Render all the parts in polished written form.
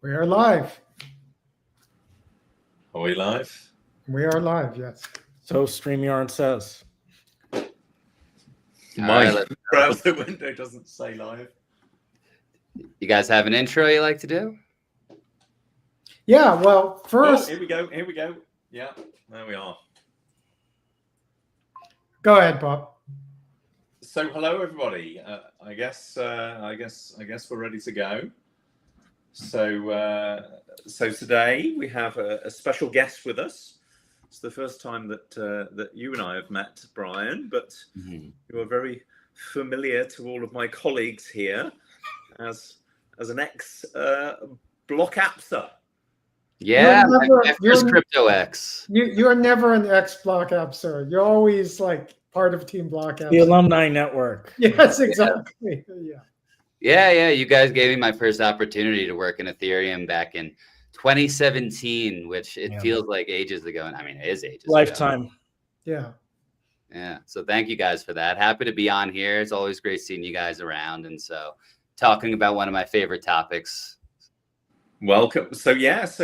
We are live. Are we live? We are live, yes. So StreamYard says. My browser window doesn't say live. You guys have an intro you like to do? Yeah, well, first... Oh, here we go. Yeah, there we are. Go ahead, Bob. So, hello, everybody. I guess we're ready to go. So today we have a special guest with us. It's the first time that you and I have met, Brian, but you are very familiar to all of my colleagues here as an ex block appser. Yeah, my first crypto X. You're never an ex-block appser. You're always like part of Team Block Appser. The alumni network. Yes, exactly. Yeah. You guys gave me my first opportunity to work in Ethereum back in 2017, which it feels like ages ago. And I mean, it is ages Lifetime. ago. Yeah. So thank you guys for that. Happy to be on here. It's always great seeing you guys around. And so talking about one of my favorite topics. Welcome. So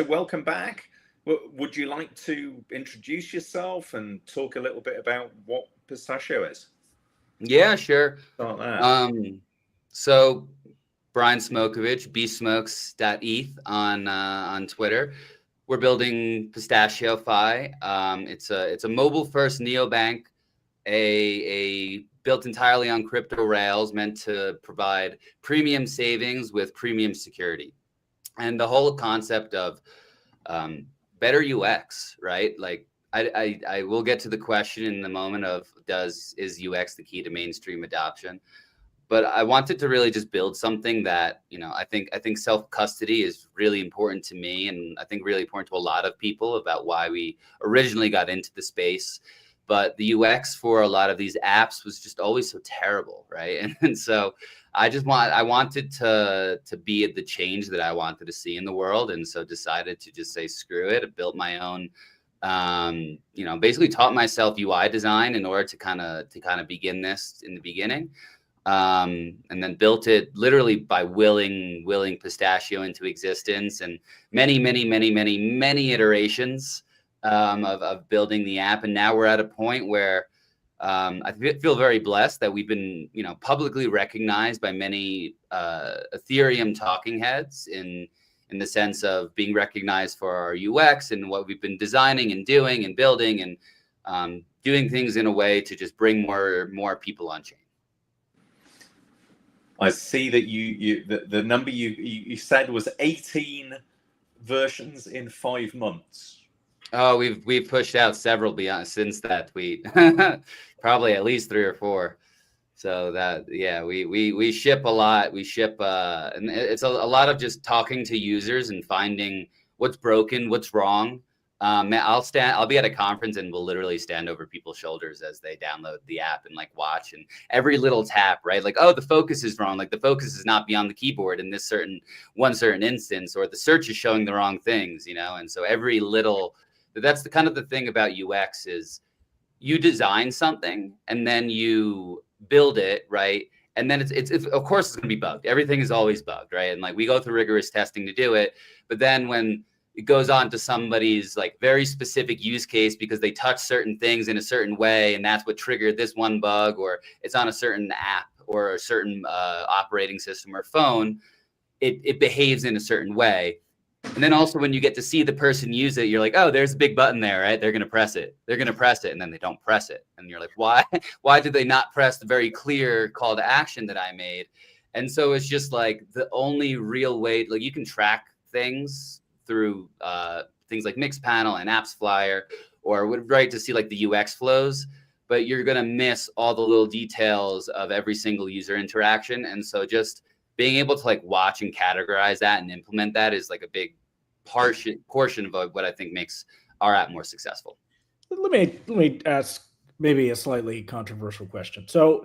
welcome back. Would you like to introduce yourself and talk a little bit about what Pistachio is? Yeah, sure. Start there. So Brian Smocovich, bsmokes.eth on Twitter. We're building PistachioFi. It's a mobile first neobank, a built entirely on crypto rails, meant to provide premium savings with premium security. And the whole concept of better UX, right? Like I will get to the question in the moment of is UX the key to mainstream adoption? But I wanted to really just build something that, I think self-custody is really important to me, and I think really important to a lot of people about why we originally got into the space. But the UX for a lot of these apps was just always so terrible, right? And so I wanted to be the change that I wanted to see in the world, and so decided to just say screw it. I built my own, basically taught myself UI design in order to kind of begin this in the beginning. And then built it literally by willing Pistachio into existence, and many iterations of building the app. And now we're at a point where I feel very blessed that we've been, publicly recognized by many Ethereum talking heads in the sense of being recognized for our UX and what we've been designing and doing and building and doing things in a way to just bring more people on chain. I see that the number you said was 18 versions in 5 months. Oh, we've pushed out several beyond since that tweet. Probably at least 3 or 4. So that we ship a lot. We ship and it's a lot of just talking to users and finding what's broken, what's wrong. I'll be at a conference and we'll literally stand over people's shoulders as they download the app and like watch, and every little tap, right? Like, oh, the focus is wrong. Like the focus is not beyond the keyboard in this certain instance, or the search is showing the wrong things, And so every little, that's the thing about UX is you design something and then you build it, right? And then it's of course it's going to be bugged. Everything is always bugged, right? And like we go through rigorous testing to do it, but then when it goes on to somebody's like very specific use case because they touch certain things in a certain way, and that's what triggered this one bug, or it's on a certain app or a certain operating system or phone, it behaves in a certain way. And then also when you get to see the person use it, you're like, oh, there's a big button there, right? They're going to press it. And then they don't press it. And you're like, why did they not press the very clear call to action that I made? And so it's just like the only real way, like you can track things through things like Mixpanel and Apps Flyer, or right to see like the UX flows, but you're going to miss all the little details of every single user interaction. And so just being able to like watch and categorize that and implement that is like a big portion of what I think makes our app more successful. Let me ask maybe a slightly controversial question. So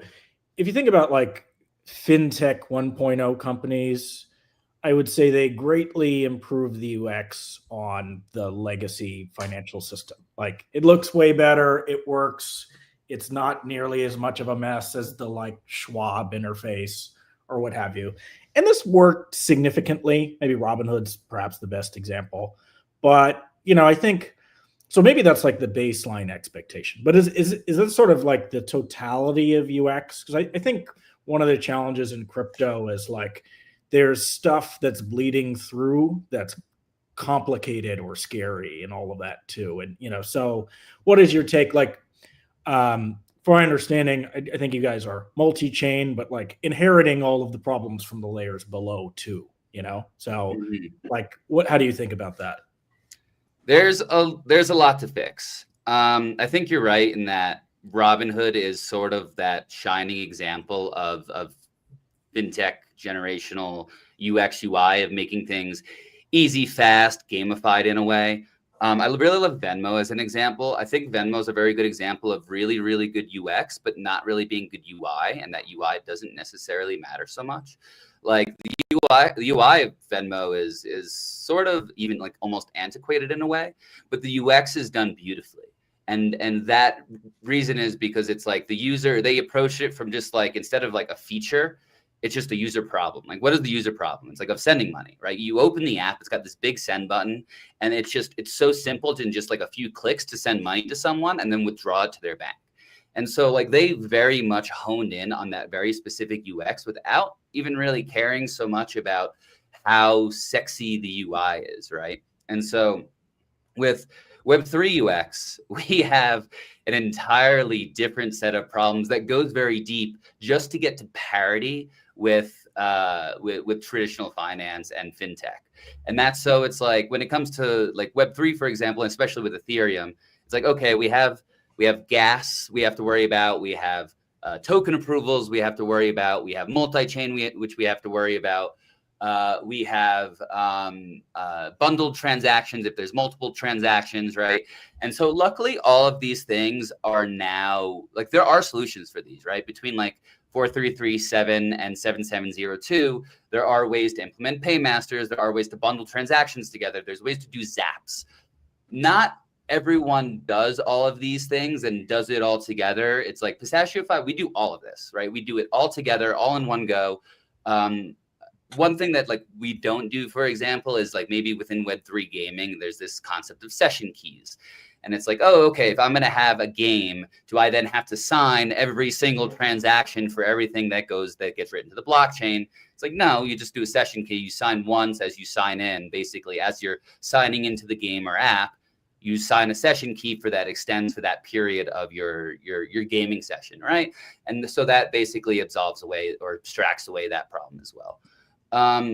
if you think about like FinTech 1.0 companies, I would say they greatly improve the UX on the legacy financial system. Like it looks way better. It works. It's not nearly as much of a mess as the like Schwab interface or what have you. and this worked significantly. Maybe Robinhood's perhaps the best example, but I think so. Maybe that's like the baseline expectation. But is that sort of like the totality of UX? Because I think one of the challenges in crypto is like there's stuff that's bleeding through that's complicated or scary and all of that too. And so what is your take? Like, for my understanding, I think you guys are multi-chain, but like inheriting all of the problems from the layers below too. So like, how do you think about that? There's a lot to fix. I think you're right in that Robinhood is sort of that shining example of FinTech generational UX UI of making things easy, fast, gamified in a way. I really love Venmo as an example. I think Venmo is a very good example of really, really good UX, but not really being good UI, and that UI doesn't necessarily matter so much. Like the UI of Venmo is sort of even like almost antiquated in a way, but the UX is done beautifully. And that reason is because it's like the user, they approach it from just like, instead of like a feature, it's just a user problem. Like, what is the user problem? It's like of sending money, right? You open the app, it's got this big send button, and it's so simple to just like a few clicks to send money to someone and then withdraw it to their bank. And so like they very much honed in on that very specific UX without even really caring so much about how sexy the UI is, right? And so with Web3 UX, we have an entirely different set of problems that goes very deep just to get to parity with traditional finance and FinTech. And that's, so it's like when it comes to like Web3, for example, and especially with Ethereum, it's like, okay, we have gas we have to worry about, we have token approvals we have to worry about, we have multi-chain which we have to worry about, we have bundled transactions if there's multiple transactions, right? And so luckily all of these things are now, like there are solutions for these, right? Between like 4337 and 7702, there are ways to implement paymasters, there are ways to bundle transactions together, there's ways to do zaps. Not everyone does all of these things and does it all together. It's like PistachioFi, we do all of this, right? We do it all together, all in one go. One thing that like we don't do, for example, is like maybe within Web3 gaming, there's this concept of session keys. And it's like, oh, okay, if I'm going to have a game, do I then have to sign every single transaction for everything that gets written to the blockchain? It's like, no, you just do a session key. You sign once as you sign in, basically, as you're signing into the game or app. You sign a session key for that extends for that period of your gaming session, right? And so that basically absolves away or abstracts away that problem as well.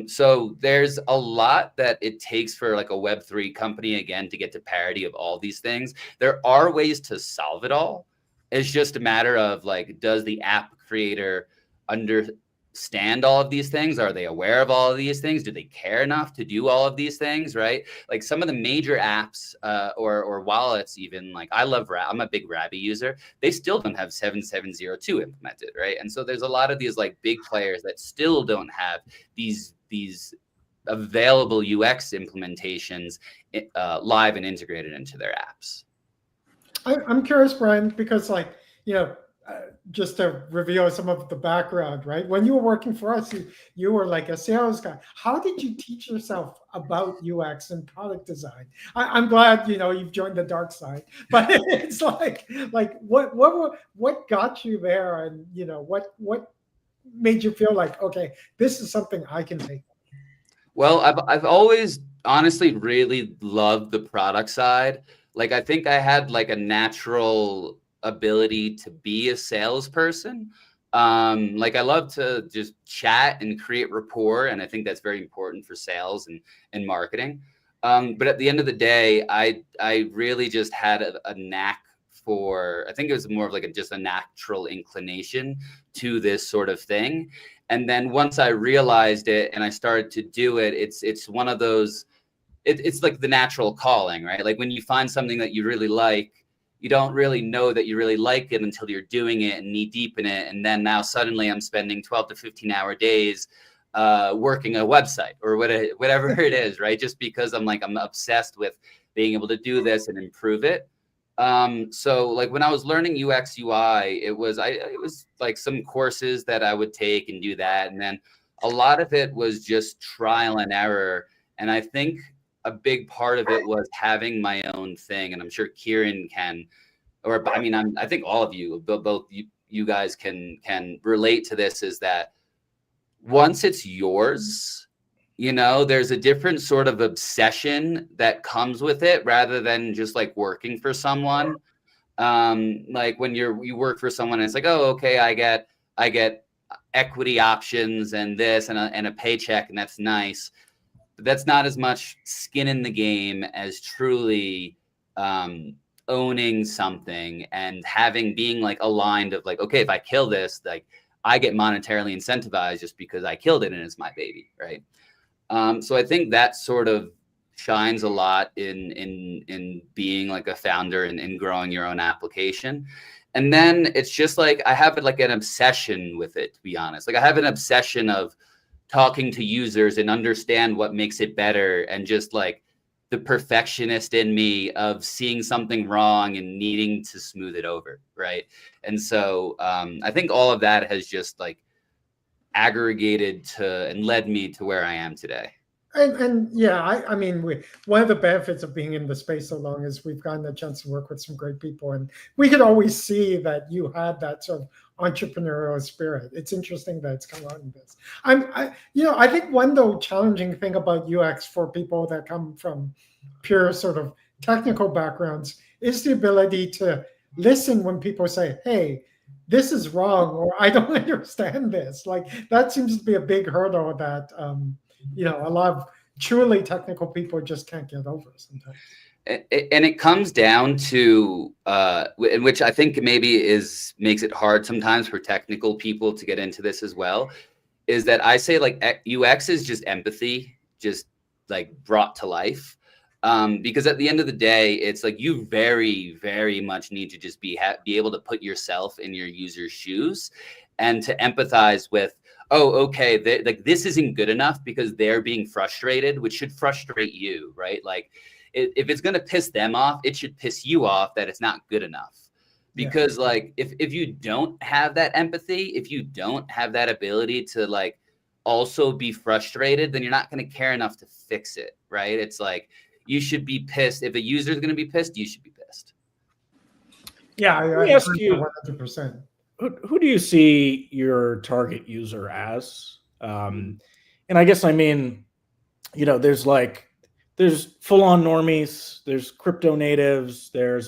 So there's a lot that it takes for like a Web3 company, again, to get to parity of all these things. There are ways to solve it all. It's just a matter of like, does the app creator understand all of these things? Are they aware of all of these things? Do they care enough to do all of these things, right? Like some of the major apps or wallets, even like I'm a big Rabby user. They still don't have 7702 implemented, right? And so there's a lot of these like big players that still don't have these available UX implementations live and integrated into their apps. I'm curious, Brian, because like, just to reveal some of the background, right? When you were working for us, you were like a sales guy. How did you teach yourself about UX and product design? I'm glad you've joined the dark side, but it's like what got you there, and what made you feel like, okay, this is something I can take? Well, I've always honestly really loved the product side. Like I think I had like a natural ability to be a salesperson. Like I love to just chat and create rapport, and I think that's very important for sales and marketing. But at the end of the day, I really just had a knack for, I think it was more of like just a natural inclination to this sort of thing. And then once I realized it and I started to do it, it's one of those, it's like the natural calling, right? Like when you find something that you really like, you don't really know that you really like it until you're doing it and knee deep in it. And then now suddenly I'm spending 12 to 15-hour days working a website or whatever it is, right? Just because I'm obsessed with being able to do this and improve it. So like when I was learning UX UI, it was like some courses that I would take and do that. And then a lot of it was just trial and error. And I think a big part of it was having my own thing. And I'm sure Kieran can, or I mean, I think all of you, both you guys can relate to this, is that once it's yours, you know, there's a different sort of obsession that comes with it rather than just like working for someone. Like when you work for someone and it's like, oh, okay, I get equity options and this and a paycheck, and that's nice. But that's not as much skin in the game as truly owning something and being like aligned of like, okay, if I kill this, like I get monetarily incentivized just because I killed it and it's my baby, right? So I think that sort of shines a lot in being like a founder and in growing your own application. And then it's just like I have like an obsession with it, to be honest. Like I have an obsession of talking to users and understand what makes it better, and just like the perfectionist in me of seeing something wrong and needing to smooth it over, right? And so I think all of that has just like aggregated to and led me to where I am today. And yeah, I mean, one of the benefits of being in the space so long is we've gotten a chance to work with some great people, and we could always see that you had that sort of entrepreneurial spirit. It's interesting that it's come out in this. I think one though challenging thing about UX for people that come from pure sort of technical backgrounds is the ability to listen when people say, "Hey, this is wrong," or "I don't understand this." Like that seems to be a big hurdle that a lot of truly technical people just can't get over sometimes. And it comes down to, which I think maybe makes it hard sometimes for technical people to get into this as well, is that I say like UX is just empathy, just like brought to life. Because at the end of the day, it's like you very, very much need to just be able to put yourself in your user's shoes and to empathize with, oh, okay, like this isn't good enough because they're being frustrated, which should frustrate you, right? Like if it's going to piss them off, it should piss you off that it's not good enough. Because like if you don't have that empathy, if you don't have that ability to like also be frustrated, then you're not going to care enough to fix it, right? It's like you should be pissed. If a user is going to be pissed, you should be pissed. Yeah, Let me ask you 100%. Who do you see your target user as? And I guess, I mean, there's full on normies, there's crypto natives, I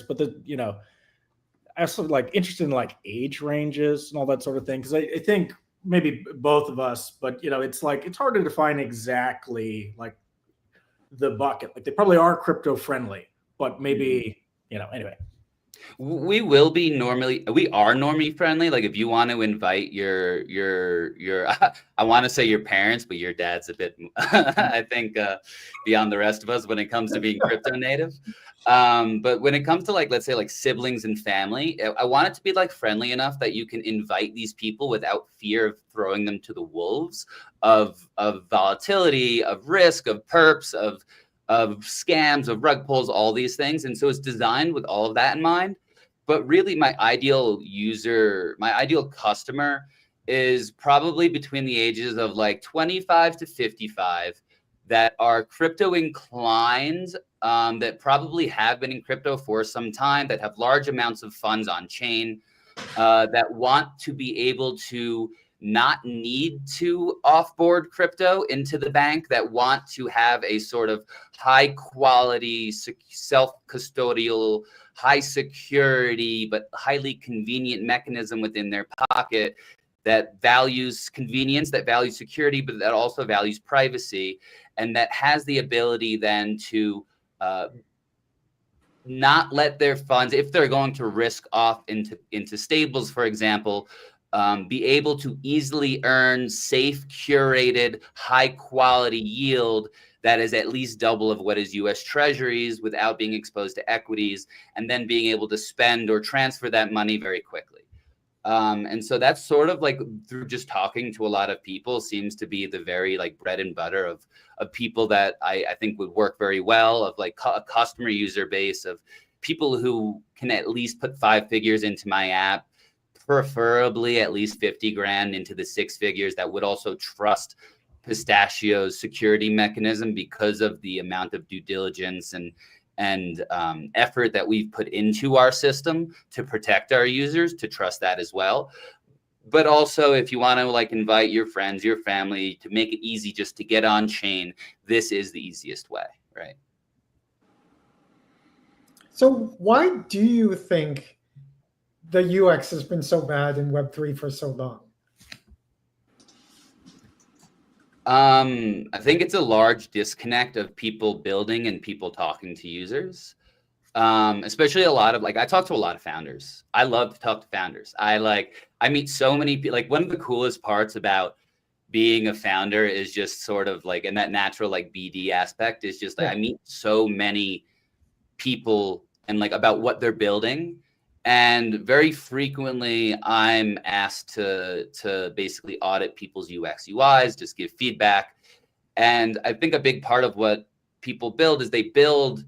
also like interested in like age ranges and all that sort of thing. Cause I think maybe both of us, but it's like, it's hard to define exactly like the bucket. Like they probably are crypto friendly, but maybe, anyway. We are normie friendly. Like if you want to invite your I want to say your parents, but your dad's a bit I think beyond the rest of us when it comes to being crypto native. But when it comes to like, let's say like siblings and family, I want it to be like friendly enough that you can invite these people without fear of throwing them to the wolves of volatility, of risk, of perps, of scams, of rug pulls, all these things. And so it's designed with all of that in mind. But really my ideal customer is probably between the ages of like 25 to 55 that are crypto inclined, that probably have been in crypto for some time, that have large amounts of funds on chain, that want to be able to not need to offboard crypto into the bank, that want to have a sort of high quality, self-custodial, high security, but highly convenient mechanism within their pocket that values convenience, that values security, but that also values privacy, and that has the ability then to not let their funds, if they're going to risk off into stables, for example, be able to easily earn safe, curated, high quality yield that is at least double of what is US Treasuries without being exposed to equities, and then being able to spend or transfer that money very quickly. And so that's sort of like through just talking to a lot of people seems to be the very like bread and butter of people that I think would work very well, of like a customer user base of people who can at least put 5 figures into my app, preferably at least 50 grand into the 6 figures, that would also trust Pistachio's security mechanism because of the amount of due diligence and effort that we've put into our system to protect our users, to trust that as well. But also, if you want to like invite your friends, your family, to make it easy just to get on chain, this is the easiest way, right? So why do you think the UX has been so bad in Web3 for so long? I think it's a large disconnect of people building and people talking to users. Especially a lot of like, I talk to a lot of founders. I love to talk to founders. I meet so many people. Like, one of the coolest parts about being a founder is just sort of like, and that natural like BD aspect is just like, I meet so many people and like about what they're building. And very frequently I'm asked to basically audit people's UX UIs, just give feedback. And I think a big part of what people build is they build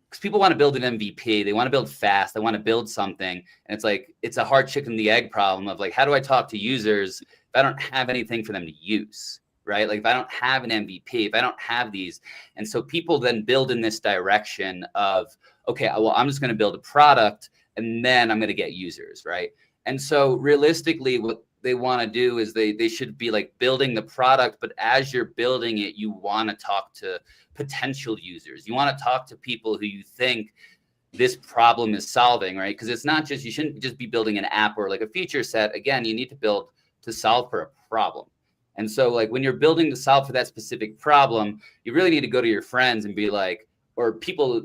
because people want to build an MVP. They want to build fast. They want to build something. And it's like, it's a hard chicken and the egg problem of like, how do I talk to users if I don't have anything for them to use, right? Like if I don't have an MVP, if I don't have these. And so people then build in this direction of, okay, well, I'm just going to build a product and then I'm going to get users, right? And so realistically, what they want to do is they should be like building the product, but as you're building it, you want to talk to potential users. You want to talk to people who you think this problem is solving, right? Because it's not just, you shouldn't just be building an app or like a feature set. Again, you need to build to solve for a problem. And so like when you're building to solve for that specific problem, you really need to go to your friends and be like, or people,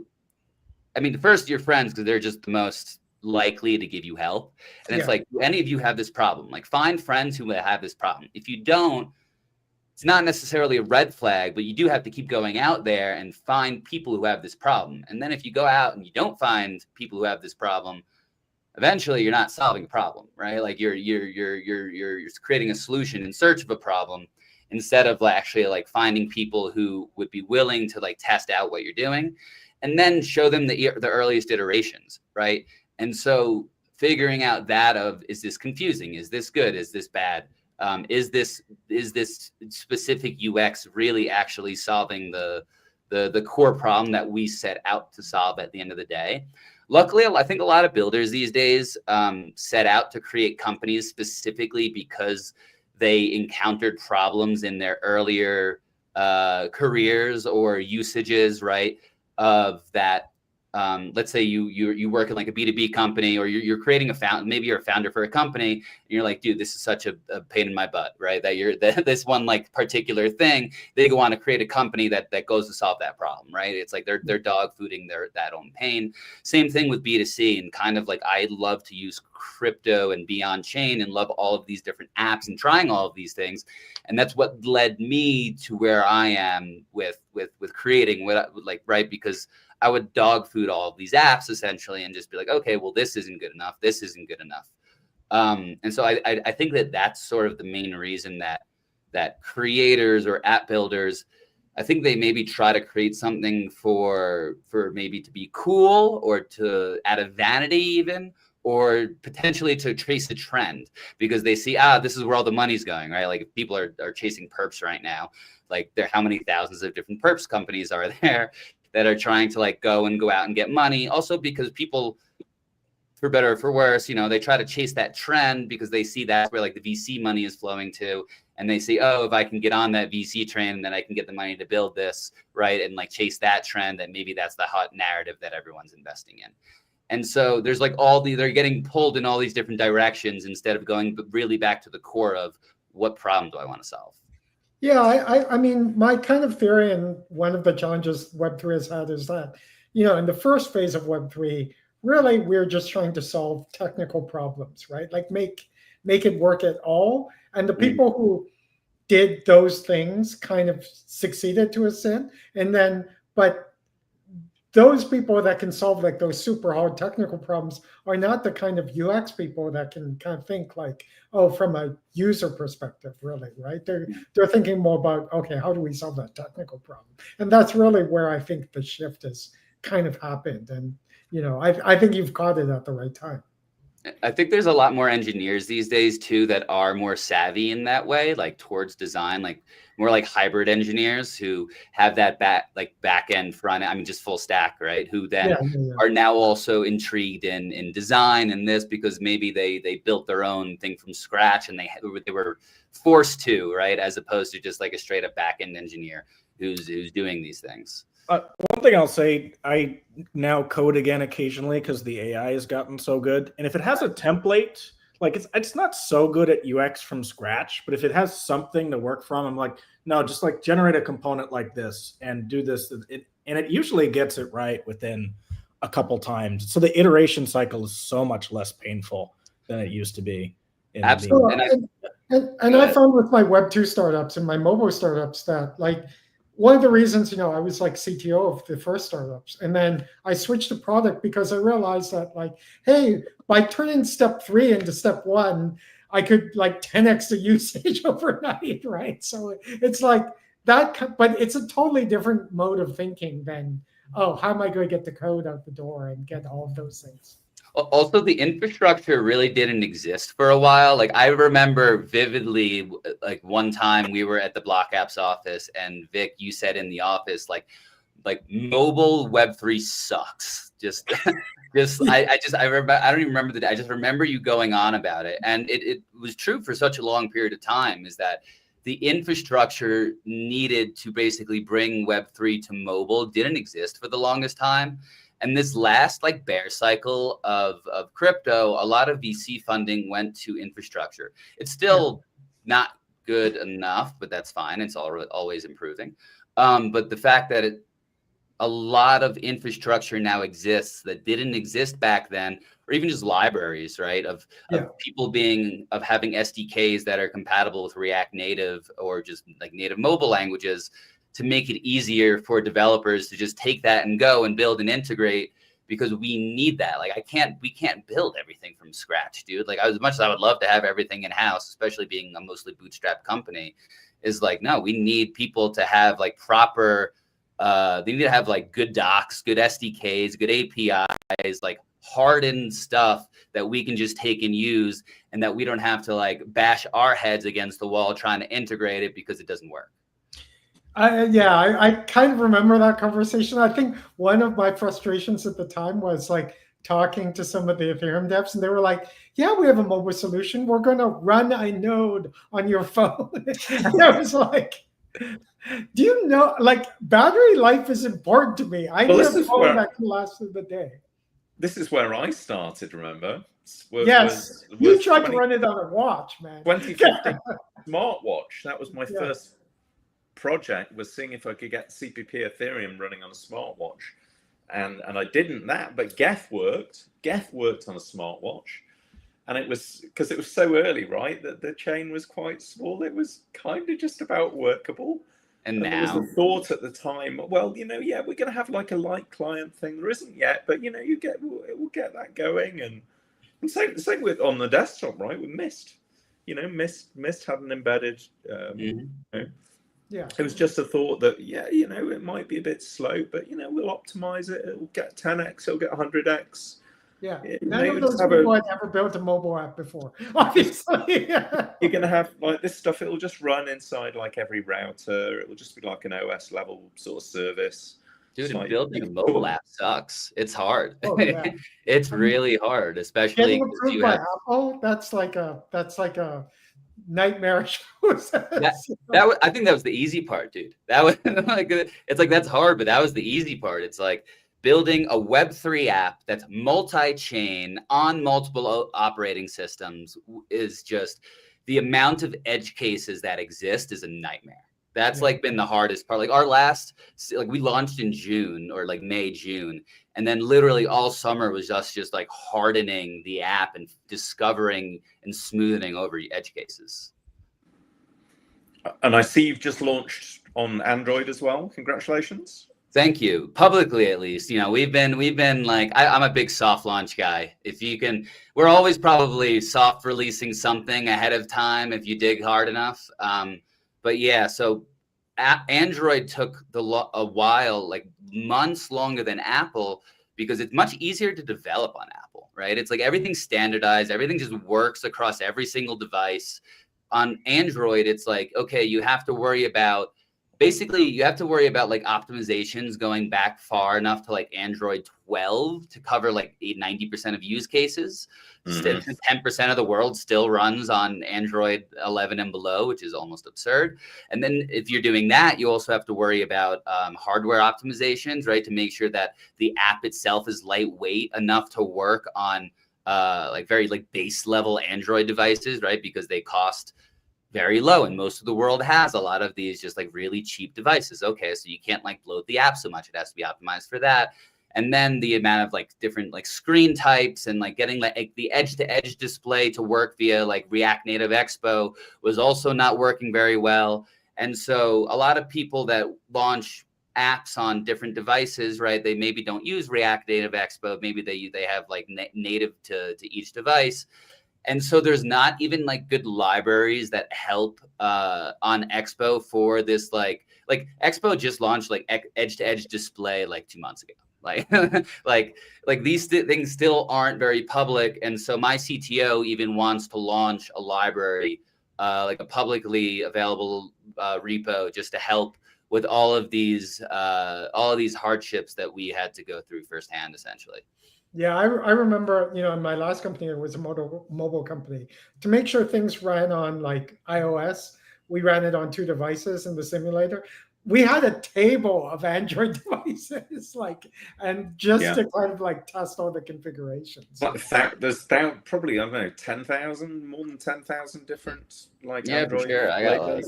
I mean, first your friends, because they're just the most likely to give you help. And it's like, do any of you have this problem? Like find friends who have this problem. If you don't, it's not necessarily a red flag, but you do have to keep going out there and find people who have this problem. And then if you go out and you don't find people who have this problem, eventually you're not solving a problem, right? Like you're creating a solution in search of a problem instead of actually like finding people who would be willing to like test out what you're doing and then show them the earliest iterations, right? And so figuring out that of, is this confusing? Is this good? Is this bad? Is this specific UX really actually solving the core problem that we set out to solve at the end of the day? Luckily, I think a lot of builders these days set out to create companies specifically because they encountered problems in their earlier careers or usages, right? Of that. Let's say you work in like a B2B company, or you're creating maybe you're a founder for a company, and you're like, dude, this is such a pain in my butt, right? That this one like particular thing, they go on to create a company that goes to solve that problem, right? It's like they're dog fooding that own pain. Same thing with B2C, and kind of like I love to use crypto and be on chain and love all of these different apps and trying all of these things, and that's what led me to where I am with creating what like, right? Because I would dog food all of these apps essentially and just be like, okay, well, this isn't good enough. This isn't good enough. And so I think that's sort of the main reason that creators or app builders, I think they maybe try to create something for maybe to be cool or to out of vanity even, or potentially to trace a trend because they see, this is where all the money's going, right? Like if people are chasing perps right now, like how many thousands of different perps companies are there that are trying to like go out and get money. Also because people, for better or for worse, they try to chase that trend because they see that's where like the VC money is flowing to. And they say, oh, if I can get on that VC train, then I can get the money to build this, right? And like chase that trend, that maybe that's the hot narrative that everyone's investing in. And so there's like they're getting pulled in all these different directions instead of going really back to the core of what problem do I want to solve? Yeah, I mean, my kind of theory, and one of the challenges Web3 has had is that, in the first phase of Web3, really we're just trying to solve technical problems, right? Like make it work at all. And the people who did those things kind of succeeded to a extent. And then, but those people that can solve like those super hard technical problems are not the kind of UX people that can kind of think like, oh, from a user perspective, really, right? They're thinking more about, okay, how do we solve that technical problem? And that's really where I think the shift has kind of happened. And, I think you've caught it at the right time. I think there's a lot more engineers these days too that are more savvy in that way, like towards design, like more like hybrid engineers who have that back end front end, I mean just full stack, right? Who then are now also intrigued in design and this because maybe they built their own thing from scratch and they were forced to, right? As opposed to just like a straight up back end engineer who's doing these things. One thing I'll say, I now code again occasionally because the AI has gotten so good. And if it has a template, like it's not so good at UX from scratch, but if it has something to work from, I'm like, no, just like generate a component like this and do this. And it usually gets it right within a couple times. So the iteration cycle is so much less painful than it used to be. Absolutely. And I found with my Web2 startups and my mobile startups that like, one of the reasons, I was like CTO of the first startups, and then I switched to product because I realized that like, hey, by turning step 3 into step 1, I could like 10x the usage overnight, right? So it's like that, but it's a totally different mode of thinking than, oh, how am I going to get the code out the door and get all of those things? Also, the infrastructure really didn't exist for a while. Like I remember vividly, like one time we were at the Block Apps office, and Vic, you said in the office, like mobile Web3 sucks. I remember. I don't even remember the day. I just remember you going on about it, and it was true for such a long period of time. Is that the infrastructure needed to basically bring Web3 to mobile didn't exist for the longest time. And this last like bear cycle of crypto, a lot of VC funding went to infrastructure. It's still not good enough, but that's fine. It's always improving. But the fact that a lot of infrastructure now exists that didn't exist back then, or even just libraries, right? Of people having SDKs that are compatible with React Native or just like native mobile languages, to make it easier for developers to just take that and go and build and integrate, because we need that. Like we can't build everything from scratch, dude. Like as much as I would love to have everything in house, especially being a mostly bootstrap company, is like, no, we need people to have like proper, they need to have like good docs, good SDKs, good APIs, like hardened stuff that we can just take and use, and that we don't have to like bash our heads against the wall trying to integrate it because it doesn't work. I kind of remember that conversation. I think one of my frustrations at the time was like talking to some of the Ethereum devs, and they were like, yeah, we have a mobile solution. We're going to run a node on your phone. And I was like, do you know, like battery life is important to me. I need a phone that can last through the day. This is where I started, remember? You tried to run it on a watch, man. 2015 smartwatch. That was my first project, was seeing if I could get CPP Ethereum running on a smartwatch, and I didn't but Geth worked on a smartwatch, and it was because it was so early, right, that the chain was quite small. It was kind of just about workable. And now there was the thought at the time, well, we're going to have like a light client thing. There isn't yet, but we'll get that going. And same with on the desktop, right, with Mist. Mist had an embedded it was just a thought that, it might be a bit slow, but, we'll optimize it. It'll get 10x, it'll get 100x. Yeah, none of those people had ever built a mobile app before, obviously. You're going to have like this stuff, it'll just run inside like every router. It'll just be like an OS level sort of service. Dude, building a mobile app sucks. It's hard. Oh, yeah. It's really hard, especially getting approved by Apple. That's like a nightmarish process. I think that was the easy part, dude. That was like, it's like that's hard, but that was the easy part. It's like building a Web3 app that's multi-chain on multiple operating systems is just, the amount of edge cases that exist is a nightmare. That's like been the hardest part. Like our last, like we launched in June or like May, June. And then literally all summer was just like hardening the app and discovering and smoothing over edge cases. And I see you've just launched on Android as well. Congratulations. Thank you. Publicly, at least, we've been like, I'm a big soft launch guy. If you can, we're always probably soft releasing something ahead of time if you dig hard enough. But yeah, so Android took a while, like months longer than Apple, because it's much easier to develop on Apple, right? It's like everything's standardized, everything just works across every single device. On Android, it's like, okay, you have to worry about like optimizations going back far enough to like Android 12 to cover like 90% of use cases. 10% of the world still runs on Android 11 and below, which is almost absurd. And then if you're doing that, you also have to worry about hardware optimizations, right? To make sure that the app itself is lightweight enough to work on like very like base level Android devices, right? Because they cost very low, and most of the world has a lot of these just like really cheap devices. Okay, so you can't like bloat the app so much. It has to be optimized for that. And then the amount of like different like screen types and like getting like the edge-to-edge display to work via like React Native Expo was also not working very well. And so a lot of people that launch apps on different devices, right, they maybe don't use React Native Expo. Maybe they have like native to each device. And so there's not even like good libraries that help on Expo for this, like Expo just launched like edge-to-edge display like 2 months ago. Like, like these things still aren't very public. And so my CTO even wants to launch a library, like a publicly available repo, just to help with all of these hardships that we had to go through firsthand, essentially. Yeah, I remember, in my last company, it was a mobile company. To make sure things ran on like iOS, we ran it on 2 devices in the simulator. We had a table of Android devices, and just to kind of like test all the configurations. But there's probably, I don't know, 10,000, more than 10,000 different like Android. For sure. I got like,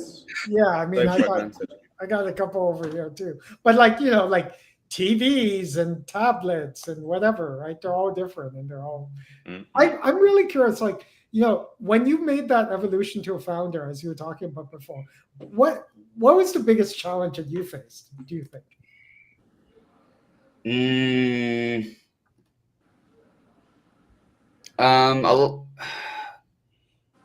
yeah, I mean, I got a couple over here too. But like TVs and tablets and whatever, right? They're all different, and they're all. I'm really curious, when you made that evolution to a founder, as you were talking about before, what was the biggest challenge that you faced, do you think?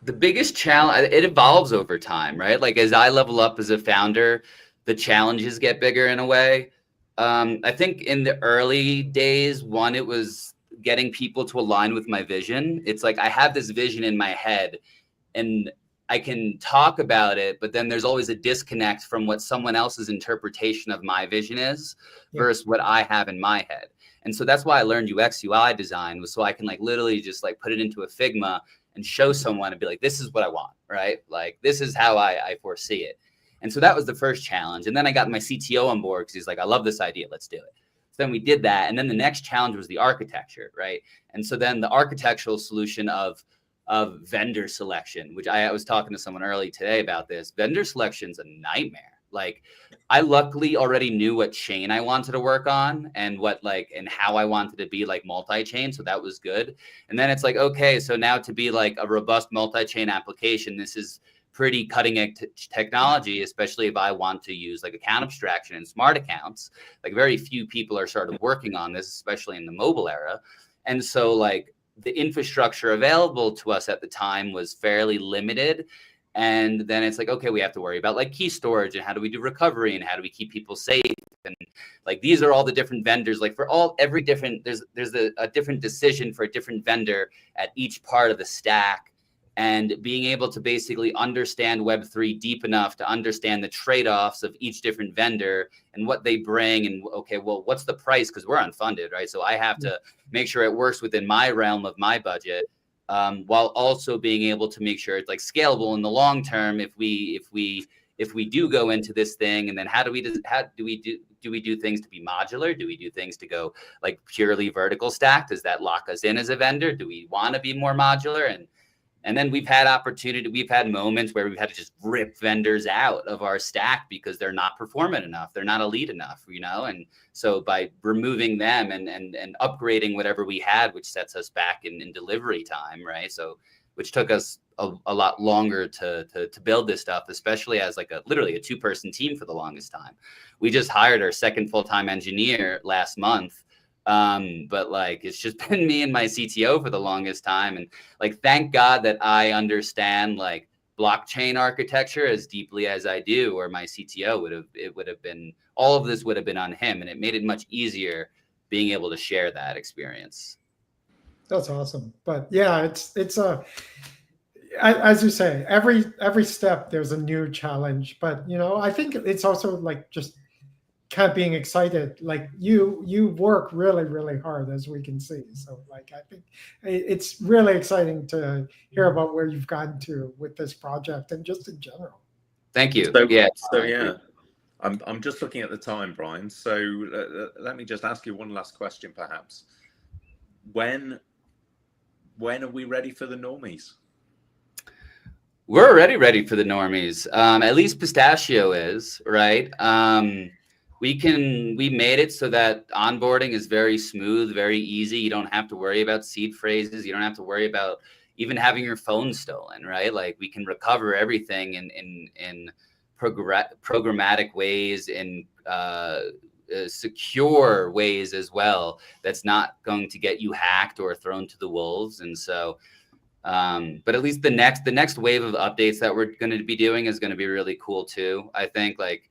The biggest challenge, it evolves over time, right? Like as I level up as a founder, the challenges get bigger in a way. I think in the early days, it was getting people to align with my vision. It's like I have this vision in my head and I can talk about it, but then there's always a disconnect from what someone else's interpretation of my vision is versus what I have in my head. And so that's why I learned UX UI design, was so I can like literally just like put it into a Figma and show someone and be like, this is what I want, right? Like, this is how I foresee it. And so that was the first challenge. And then I got my CTO on board because he's like, I love this idea. Let's do it. So then we did that. And then the next challenge was the architecture, right? And so then the architectural solution of vendor selection, which I was talking to someone early today about this. Vendor selection's a nightmare. Like, I luckily already knew what chain I wanted to work on and and how I wanted to be like multi-chain. So that was good. And then it's like, okay, so now to be like a robust multi-chain application, this is pretty cutting edge technology, especially if I want to use like account abstraction and smart accounts. Like very few people are started working on this, especially in the mobile era. And so like the infrastructure available to us at the time was fairly limited. And then it's like, okay, we have to worry about like key storage and how do we do recovery and how do we keep people safe? And like, these are all the different vendors, like for every different, there's a different decision for a different vendor at each part of the stack. And being able to basically understand Web3 deep enough to understand the trade-offs of each different vendor and what they bring. And okay, well, what's the price? Because we're unfunded, right? So I have to make sure it works within my realm of my budget, while also being able to make sure it's like scalable in the long term. If we do go into this thing, and then how do we do things to be modular? Do we do things to go like purely vertical stack? Does that lock us in as a vendor? Do we want to be more modular? And then we've had moments where we've had to just rip vendors out of our stack because they're not performant enough. They're not elite enough, And so by removing them and upgrading whatever we had, which sets us back in delivery time, right? So, which took us a lot longer to build this stuff, especially as like literally a 2-person team for the longest time. We just hired our second full-time engineer last month. But like, it's just been me and my CTO for the longest time. And like, thank God that I understand like blockchain architecture as deeply as I do, or my CTO would have been, all of this would have been on him. And it made it much easier being able to share that experience. That's awesome. But yeah, it's as you say, every step there's a new challenge. But I think it's also like just kind of being excited. Like you work really, really hard, as we can see. So like I think it's really exciting to hear about where you've gotten to with this project and just in general. Thank you. So Yeah. yeah. I'm just looking at the time, Brian. So let me just ask you one last question, perhaps. When are we ready for the normies? We're already ready for the normies. At least Pistachio is, right? We made it so that onboarding is very smooth, very easy. You don't have to worry about seed phrases. You don't have to worry about even having your phone stolen, right? Like we can recover everything in programmatic ways, in secure ways as well. That's not going to get you hacked or thrown to the wolves. And so, but at least the next wave of updates that we're going to be doing is going to be really cool too. I think like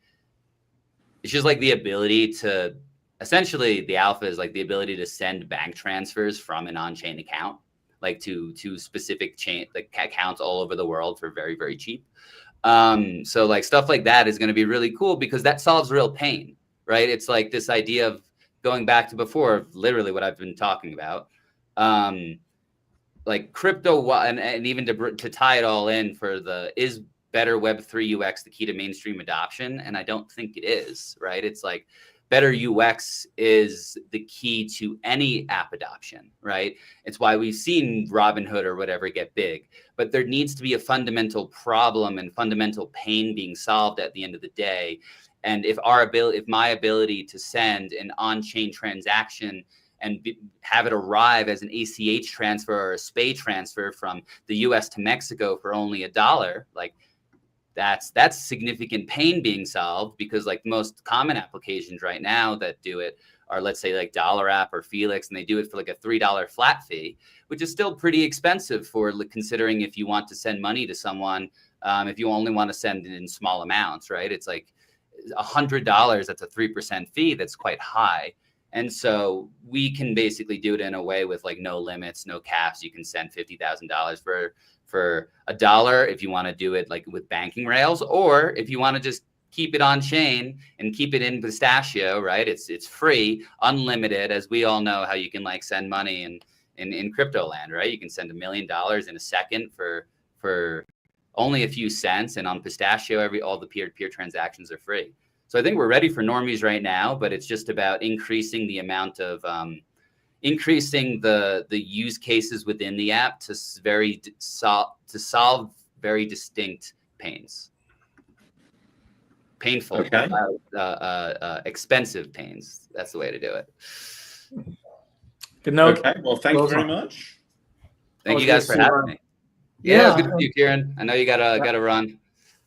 it's just like the ability to essentially the alpha is like the ability to send bank transfers from an on-chain account, like to specific chain like accounts all over the world for very, very cheap. So like stuff like that is going to be really cool because that solves real pain, right? It's like this idea of going back to before, literally what I've been talking about. Like crypto and even to tie it all in for is better Web3 UX the key to mainstream adoption? And I don't think it is, right? It's like better UX is the key to any app adoption, right? It's why we've seen Robinhood or whatever get big, but there needs to be a fundamental problem and fundamental pain being solved at the end of the day. And if my ability to send an on-chain transaction and have it arrive as an ACH transfer or a SPAY transfer from the US to Mexico for only $1, like that's significant pain being solved, because like most common applications right now that do it are, let's say like Dollar App or Felix, and they do it for like a $3 flat fee, which is still pretty expensive for considering if you want to send money to someone, if you only want to send it in small amounts, right? It's like $100, that's a 3% fee. That's quite high. And so we can basically do it in a way with like no limits, no caps. You can send $50,000 for $1 if you want to do it like with banking rails, or if you want to just keep it on chain and keep it in Pistachio, right? It's free, unlimited, as we all know how you can like send money in crypto land, right? You can send $1 million in a second for only a few cents, and on Pistachio, all the peer-to-peer transactions are free. So I think we're ready for normies right now, but it's just about increasing the amount of increasing the use cases within the app to solve very distinct pains. Painful, okay. Expensive pains. That's the way to do it. Good note. Okay. Well, thank you very much. Thank you guys for having me. Yeah, it was good to see you, Kieran. I know you gotta run.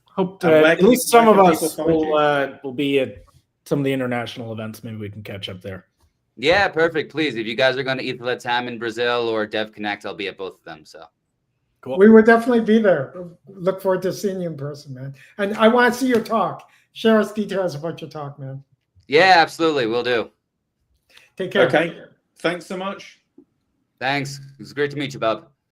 Hope at least some of us will be at some of the international events. Maybe we can catch up there. Yeah, perfect. Please, if you guys are going to Eat the Latam in Brazil or Dev Connect, I'll be at both of them. So cool. We would definitely be there. Look forward to seeing you in person, man. And I want to see your talk. Share us details about your talk, man. Yeah, absolutely. We'll do. Take care. Okay. Thanks so much. Thanks. It was great to meet you, Bob.